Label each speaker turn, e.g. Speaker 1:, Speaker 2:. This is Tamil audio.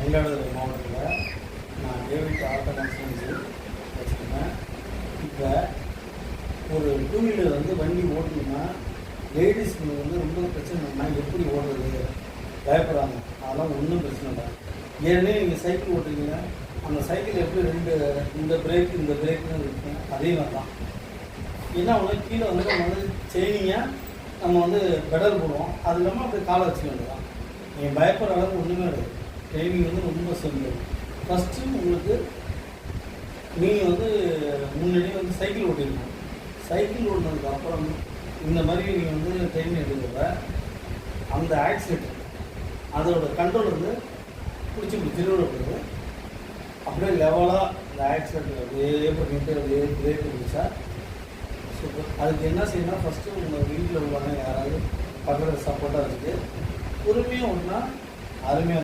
Speaker 1: மயிலாடுதுறை மாவட்டத்தில் நான் டேவிட் ஆட்டோ கன்சல்டன்சி வச்சுருக்கேன். இப்போ ஒரு டூ வீலர் வந்து வண்டி ஓட்டணும்னா லேடிஸ்க்கு வந்து ரொம்ப பிரச்சனைனா எப்படி ஓடுறது பயப்படுறாங்க. அதெல்லாம் ஒன்றும் பிரச்சனை இல்லை. ஏற்கனவே நீங்கள் சைக்கிள் ஓட்டுறீங்க, அந்த சைக்கிள் எப்படி இந்த பிரேக்குன்னு இருக்கும், அதே மாதிரி தான். ஏன்னா வந்து கீழே வந்து நம்ம வந்து செயினிங்காக நம்ம வந்து பெடல் போடுவோம், அது இல்லாமல் அப்படியே காலை வச்சுக்க வேண்டியதான். நீங்கள் பயப்படுற அளவுக்கு ஒன்றுமே கிடையாது. ட்ரைனிங் வந்து ரொம்ப சிம்பிள். ஃபஸ்ட்டு உங்களுக்கு நீங்கள் வந்து முன்னாடி வந்து சைக்கிள் ஓட்டிருக்கணும். சைக்கிள் ஓட்டினதுக்கு அப்புறம் இந்த மாதிரி நீங்கள் வந்து ட்ரைனிங் எடுக்கிறப்ப அந்த ஆக்சிடென்ட் அதோட கண்ட்ரோல் வந்து பிடிச்சி திருவிழப்படுது. அப்படியே லெவலாக இந்த ஆக்சிடென்ட் அப்படியே பண்ணிட்டு அப்படியே பிரேக் பிடிச்சா சூப்பர். அதுக்கு என்ன செய்யணும்னா ஃபஸ்ட்டு உங்கள் வீட்டில் உள்ளவங்க யாராவது பக்கத்தில் சப்போர்ட்டாக இருக்குது பொறுமையாக ஓட்டினா அருமையாக